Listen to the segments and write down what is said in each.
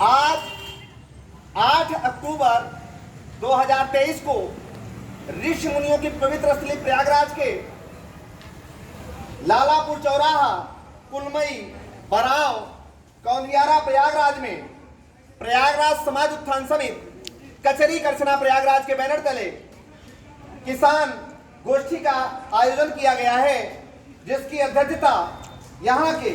आज 8 अक्टूबर 2023 को ऋषि मुनियों की पवित्र स्थली प्रयागराज के लालापुर चौराहा, कुलमई, बराव, कौंदियारा प्रयागराज में प्रयागराज समाज उत्थान समिति कचरी करछना प्रयागराज के बैनर तले किसान गोष्ठी का आयोजन किया गया है, जिसकी अध्यक्षता यहाँ के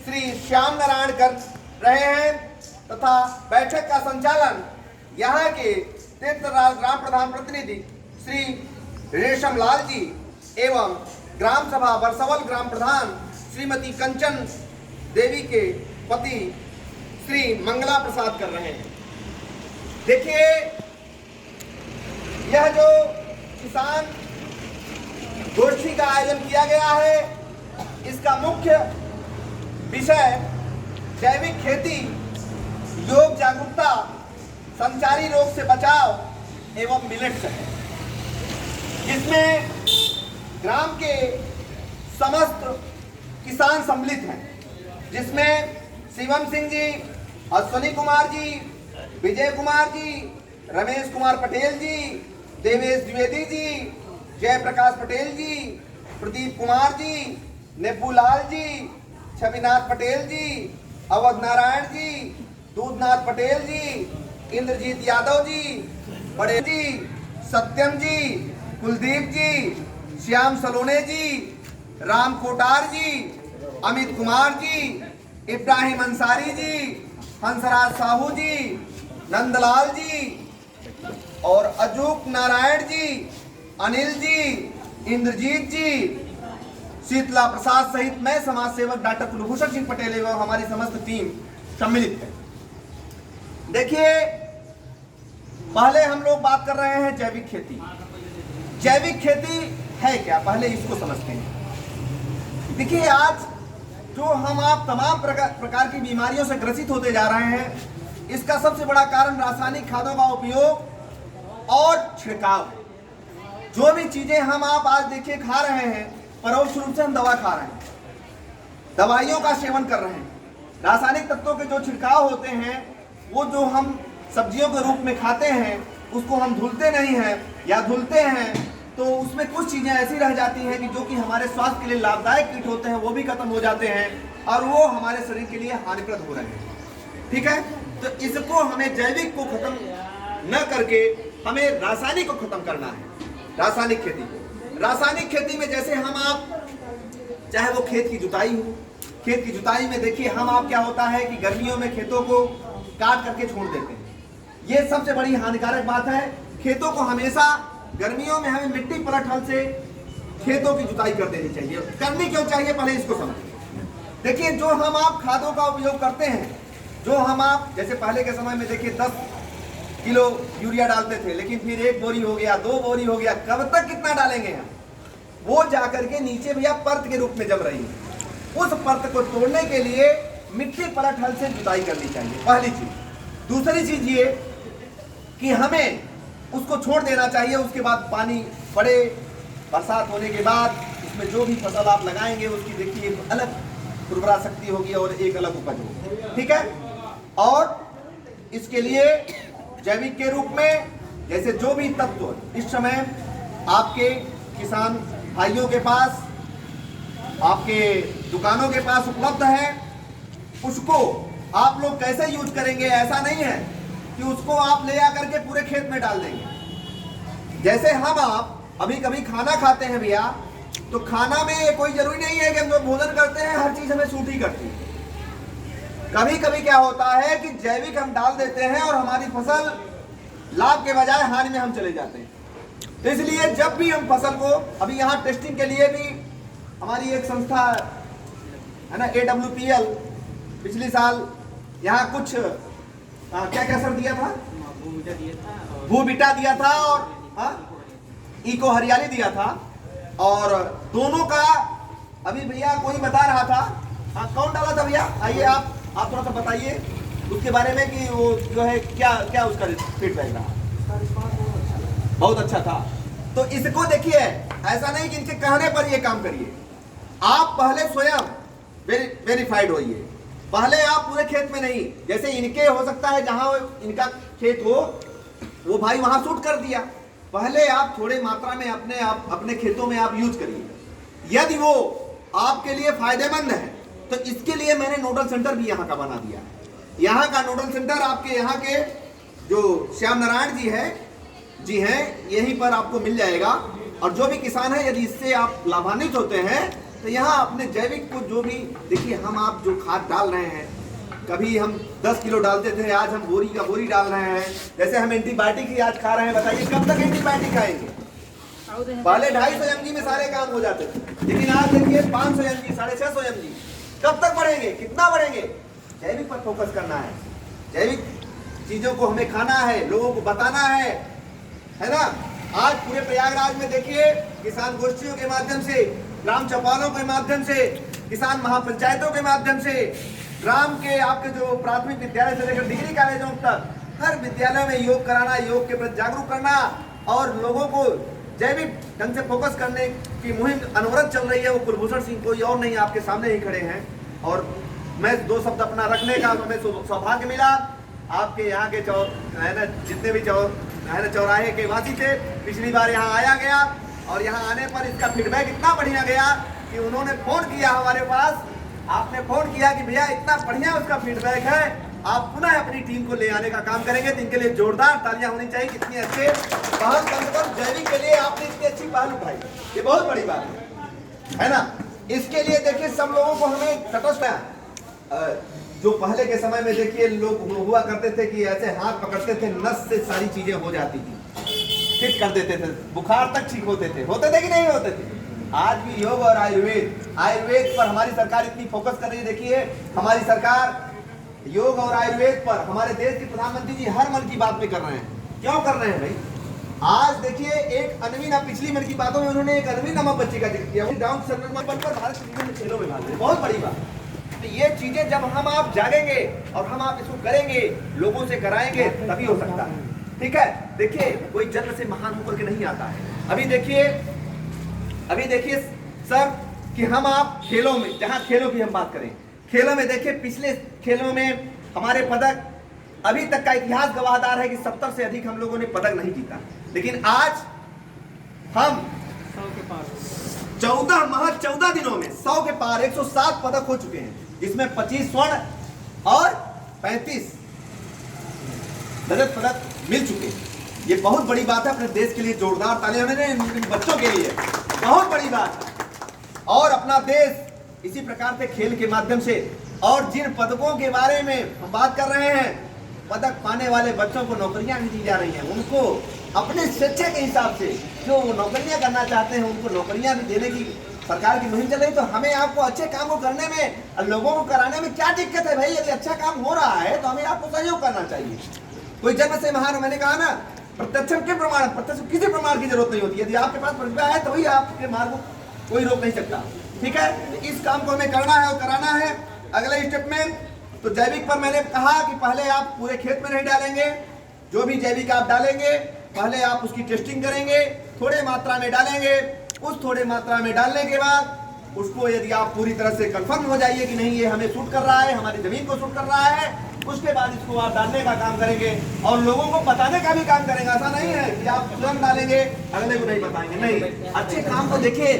श्री श्याम नारायण कर रहे हैं तथा बैठक का संचालन यहाँ के तीर्थराज ग्राम प्रधान प्रतिनिधि श्री रेशम लाल जी एवं ग्राम सभा बरसवल ग्राम प्रधान श्रीमती कंचन देवी के पति श्री मंगला प्रसाद कर रहे हैं। देखिए, यह जो किसान गोष्ठी का आयोजन किया गया है, इसका मुख्य विषय जैविक खेती, योग जागरूकता, संचारी रोग से बचाव एवं मिलेट्स है, जिसमें ग्राम के समस्त किसान सम्मिलित हैं, जिसमें शिवम सिंह जी, अश्वनी कुमार जी, विजय कुमार जी, रमेश कुमार पटेल जी, देवेश द्विवेदी जी, जयप्रकाश पटेल जी, प्रदीप कुमार जी, नेपुलाल जी, छविनाथ पटेल जी, अवध नारायण जी, दूधनाथ पटेल जी, इंद्रजीत यादव जी, बड़े जी, सत्यम जी, कुलदीप जी, श्याम सलोने जी, राम कोटार जी, अमित कुमार जी, इब्राहिम अंसारी जी, हंसराज साहू जी, नंदलाल जी और अजूक नारायण जी, अनिल जी, इंद्रजीत जी, शीतला प्रसाद सहित मैं समाज सेवक डॉक्टर कुलभूषण सिंह पटेल एवं हमारी समस्त टीम सम्मिलित है। देखिए, पहले हम लोग बात कर रहे हैं जैविक खेती। जैविक खेती है क्या, पहले इसको समझते हैं। देखिए, आज जो हम आप तमाम प्रकार की बीमारियों से ग्रसित होते जा रहे हैं, इसका सबसे बड़ा कारण रासायनिक खादों का उपयोग और छिड़काव है। जो भी चीजें हम आप आज देखिए खा रहे हैं, परोक्ष रूप से हम दवा खा रहे हैं, दवाइयों का सेवन कर रहे हैं। रासायनिक तत्वों के जो छिड़काव होते हैं, वो जो हम सब्जियों के रूप में खाते हैं, उसको हम धुलते नहीं हैं या धुलते हैं तो उसमें कुछ चीजें ऐसी रह जाती हैं कि जो कि हमारे स्वास्थ्य के लिए लाभदायक कीट होते हैं, वो भी खत्म हो जाते हैं और वो हमारे शरीर के लिए हानिप्रद हो रहे हैं। ठीक है, तो इसको हमें जैविक को खत्म न करके हमें रासायनिक को खत्म करना है। रासायनिक खेती को, रासायनिक खेती में जैसे हम आप, चाहे वो खेत की जुताई हो, खेत की जुताई में देखिए हम आप क्या होता है कि गर्मियों में खेतों को काट करके छोड़ देते हैं। ये सबसे बड़ी हानिकारक बात है। खेतों को हमेशा गर्मियों में हमें मिट्टी पलट हल से खेतों की जुताई कर देनी चाहिए। करनी क्यों चाहिए, पहले इसको समझिए। देखिए, जो हम आप खादों का उपयोग करते हैं, जो हम आप जैसे पहले के समय में देखिए 10 किलो यूरिया डालते थे, लेकिन फिर 1 बोरी हो गया, 2 बोरी हो गया, कब तक कितना डालेंगे हम? वो जाकर के नीचे भैया परत के रूप में जम रही है। उस परत को तोड़ने के लिए मिट्टी पलट हल से जुताई करनी चाहिए, पहली चीज। दूसरी चीज ये कि हमें उसको छोड़ देना चाहिए। उसके बाद पानी पड़े, बरसात होने के बाद उसमें जो भी फसल आप लगाएंगे उसकी देखिए एक अलग उर्वरा शक्ति होगी और एक अलग उपज होगी। ठीक है, और इसके लिए जैविक के रूप में जैसे जो भी तत्व इस समय आपके किसान भाइयों के पास, आपके दुकानों के पास उपलब्ध है, उसको आप लोग कैसे यूज करेंगे। ऐसा नहीं है कि उसको आप ले आकर के पूरे खेत में डाल देंगे। जैसे हम आप अभी कभी खाना खाते हैं भैया, तो खाना में कोई जरूरी नहीं है कि हम जो भोजन करते हैं हर चीज हमें सूट ही करती है। कभी कभी क्या होता है कि जैविक हम डाल देते हैं और हमारी फसल लाभ के बजाय हानि में हम चले जाते हैं। तो इसलिए जब भी हम फसल को, अभी यहाँ टेस्टिंग के लिए भी हमारी एक संस्था है ना, AWPL, पिछले साल यहाँ कुछ क्या क्या सर दिया था, भूबिटा दिया था और इको हरियाली दिया था, और दोनों का अभी भैया कोई बता रहा था। कौन डाला था भैया, आइए आप थोड़ा सा बताइए उसके बारे में कि वो जो है क्या क्या उसका फीडबैक रहा। बहुत अच्छा था। तो इसको देखिए, ऐसा नहीं कि इनके कहने पर ये काम करिए, आप पहले स्वयं वेरीफाइड होइए। पहले आप पूरे खेत में नहीं, जैसे इनके हो सकता है जहां इनका खेत हो वो भाई वहां शूट कर दिया, पहले आप थोड़े मात्रा में अपने खेतों में आप यूज करिए। यदि वो आपके लिए फायदेमंद है तो इसके लिए मैंने नोडल सेंटर भी यहाँ का बना दिया है। यहाँ का नोडल सेंटर आपके यहाँ के जो श्याम नारायण जी हैं यहीं पर आपको मिल जाएगा। और जो भी किसान है यदि इससे आप लाभान्वित होते हैं तो यहाँ अपने जैविक को जो भी देखिए, हम आप जो खाद डाल रहे हैं, कभी हम 10 किलो डालते थे, आज हम बोरी का बोरी डाल रहे हैं। जैसे हम एंटीबायोटिक ही आज खा रहे हैं, बताइए कब तक एंटीबायोटिक खाएंगे? पहले 250 mg में सारे काम हो जाते थे, लेकिन आज देखिए 500 mg 650 mg। कब तक बढ़ेंगे, कितना बढ़ेंगे? जैविक पर फोकस करना है, जैविक चीजों को हमें खाना है, लोगों को बताना है ना। आज पूरे प्रयागराज में देखिए किसान गोष्ठियों के माध्यम से, ग्राम चौपालों के माध्यम से, किसान महापंचायतों के माध्यम से, ग्राम के आपके जो प्राथमिक विद्यालय से लेकर डिग्री कॉलेजों तक हर विद्यालय में योग कराना, योग के प्रति जागरूक करना और लोगों को जैविक ढंग से फोकस करने की मुहिम अनवरत चल रही है। वो कुलभूषण सिंह कोई और नहीं, आपके सामने ही खड़े हैं। और मैं 2 शब्द अपना रखने का हमें सौभाग्य मिला। आपके यहाँ के है ना, जितने भी है ना चौराहे के वासी थे, पिछली बार यहाँ आया गया और यहाँ आने पर इसका फीडबैक इतना बढ़िया गया कि उन्होंने फोन किया हमारे पास, आपने फोन किया कि भैया इतना बढ़िया उसका फीडबैक है, आप पुनः अपनी टीम को ले आने का काम करेंगे। तो इनके लिए जोरदार तालियां होनी चाहिए। कितनी अच्छे पहल, कम से कम जैविक के लिए आपने इतनी अच्छी पहल उठाई, ये बहुत बड़ी बात है ना। इसके लिए देखिए सब लोगों को हमें तटस्थ है। जो पहले के समय में देखिए लोग हुआ करते थे कि ऐसे हाथ पकड़ते थे, नस से सारी चीजें हो जाती थी, ठीक कर देते थे, बुखार तक ठीक होते थे कि नहीं होते थे। आज भी योग और आयुर्वेद पर हमारी सरकार इतनी फोकस कर रही है। देखिए हमारी सरकार योग और आयुर्वेद पर, हमारे देश के प्रधानमंत्री जी हर मन की बात पे कर रहे हैं। क्यों कर रहे हैं भाई? आज देखिए एक अनवीन, पिछली मन की बातों में उन्होंने एक अनवीन नामक बच्चे का जिक्र किया, डाउन सिंड्रोम बनकर भारत के खेलों में भाग रहे, बहुत बड़ी बात। तो ये चीजें जब हम आप जागेंगे और हम आप इसको करेंगे, लोगों से कराएंगे, तभी हो सकता है। ठीक है, देखिए कोई जन्म से महान होकर के नहीं आता है। अभी देखिए सर कि हम आप खेलों में, जहां खेलों की हम बात करें, खेलों में देखिए पिछले खेलों में हमारे पदक, अभी तक का इतिहास गवाहदार है कि 70 से अधिक हम लोगों ने पदक नहीं जीता। लेकिन आज हम 14 दिनों में 100 के पार 107 पदक हो चुके हैं, जिसमें 25 स्वर्ण और 35 रजत पदक मिल चुके हैं। ये बहुत बड़ी बात है अपने देश के लिए। जोरदार तालियां होने दें बच्चों के लिए, बहुत बड़ी बात है। और अपना देश इसी प्रकार से खेल के माध्यम से, और जिन पदकों के बारे में हम बात कर रहे हैं, पदक पाने वाले बच्चों को नौकरियां भी दी जा रही हैं। उनको अपने स्वेच्छा के हिसाब से जो वो नौकरियां करना चाहते हैं, उनको नौकरियां भी देने की सरकार की मुहिम चल रही। तो हमें आपको अच्छे काम को करने में, लोगों को कराने में क्या दिक्कत है भाई? यदि अच्छा काम हो रहा है तो हमें आपको सहयोग करना चाहिए। कोई जन्म से महान, मैंने कहा ना, प्रत्यक्ष के प्रमाण, प्रत्यक्ष किसी प्रमाण की जरूरत नहीं होती। यदि आपके पास प्रतिभा है तो ही आपके मार्ग को कोई रोक नहीं सकता। ठीक है, इस काम को हमें करना है और कराना है। अगले स्टेप में तो जैविक पर मैंने कहा कि पहले आप पूरे खेत में नहीं डालेंगे, जो भी जैविक आप डालेंगे पहले आप उसकी टेस्टिंग करेंगे, थोड़े मात्रा में डालेंगे। उस थोड़े मात्रा में डालने के बाद उसको यदि आप पूरी तरह से कंफर्म हो जाइए कि नहीं ये हमें सूट कर रहा है, हमारी जमीन को सूट कर रहा है, उसके बाद इसको आप डालने का काम करेंगे और लोगों को बताने का भी काम करेंगे। ऐसा नहीं है कि आप स्वयं डालेंगे अगले को नहीं बताएंगे, नहीं। अच्छे काम को देखिए,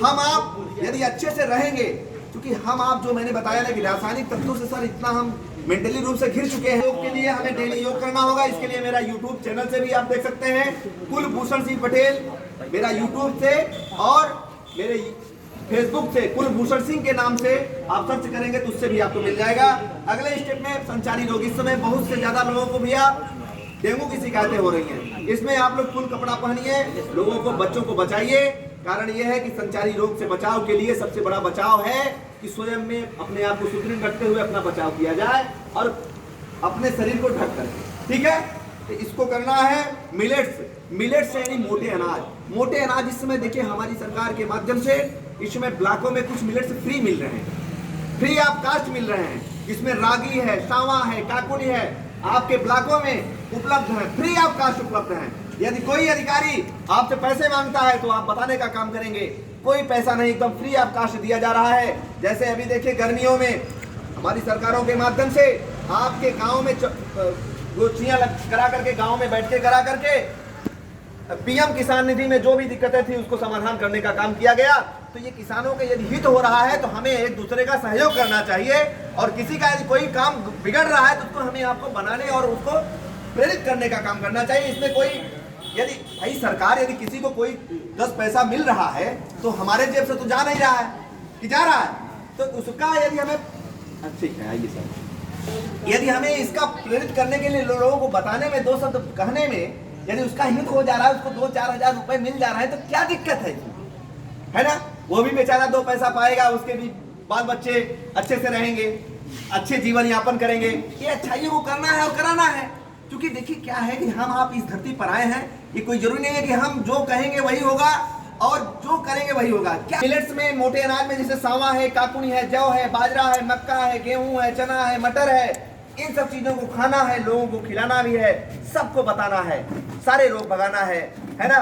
हम आप यदि अच्छे से रहेंगे, क्योंकि हम आप जो मैंने बताया ना कि रासायनिक तत्वों से सर इतना हम मेंटली रूप से घिर चुके हैं। योग के लिए हमें डेली योग करना होगा। इसके लिए मेरा यूट्यूब चैनल से भी आप देख सकते हैं, कुलभूषण सिंह पटेल मेरा यूट्यूब से, और मेरे फेसबुक से कुलभूषण सिंह के नाम से आप सर्च करेंगे तो उससे भी आपको मिल जाएगा। अगले स्टेप में संचारी रोग, इस समय बहुत से ज्यादा लोगों को भैया डेंगू की शिकायतें हो रही हैं। इसमें आप लोग फुल कपड़ा पहनिए, लोगों को, बच्चों को बचाइए। कारण यह है कि संचारी रोग से बचाव के लिए सबसे बड़ा बचाव है कि स्वयं में अपने आप को सुदृढ़ रखते हुए अपना बचाव किया जाए और अपने शरीर को ढक कर। ठीक है, तो इसको करना है मिलेट्स यानी मोटे अनाज। इस समय देखिए हमारी सरकार के माध्यम से इस समय ब्लॉकों में कुछ मिलेट्स फ्री मिल रहे हैं, फ्री ऑफ कास्ट मिल रहे हैं, जिसमें रागी है, सावा है, काकुली है, आपके ब्लॉकों में उपलब्ध है, फ्री ऑफ कास्ट उपलब्ध है। यदि कोई अधिकारी आपसे पैसे मांगता है तो आप बताने का काम करेंगे, कोई पैसा नहीं, एकदम फ्री ऑफ कास्ट दिया जा रहा है। जैसे अभी देखिए गर्मियों में हमारी सरकारों के माध्यम से आपके गांव में गोष्ठियां करा करके, गांव में बैठ के करा करके पीएम किसान निधि में जो भी दिक्कतें थी उसको समाधान करने का काम किया गया। तो ये किसानों के यदि हित हो रहा है तो हमें एक दूसरे का सहयोग करना चाहिए, और किसी का यदि कोई काम बिगड़ रहा है तो उसको हमें आपको बनाने और उसको प्रेरित करने का काम करना चाहिए। इसमें कोई यदि भाई सरकार यदि किसी को कोई 10 पैसा मिल रहा है तो हमारे जेब से तो जा नहीं रहा है कि जा रहा है, तो उसका यदि हमें ठीक है आइए सर, यदि हमें इसका प्रेरित करने के लिए लोगों को बताने में, 2 शब्द कहने में यदि उसका हित हो जा रहा है, उसको 2-4 हजार रुपए मिल जा रहा है तो क्या दिक्कत है ना? वो भी बेचारा 2 पैसा पाएगा, उसके भी बाल बच्चे अच्छे से रहेंगे, अच्छे जीवन यापन करेंगे। ये अच्छाइयों को करना है और कराना है, क्योंकि देखिए क्या है कि हम आप इस धरती पर आए हैं, ये कोई जरूरी नहीं है कि हम जो कहेंगे वही होगा और जो करेंगे वही होगा। क्या मिलेट्स में, मोटे अनाज में जैसे सावा है, काकुनी है, जौ है, बाजरा है, मक्का है, गेहूं है, चना है, मटर है, इन सब चीजों को खाना है, लोगों को खिलाना भी है, सबको बताना है, सारे रोग भगाना है ना?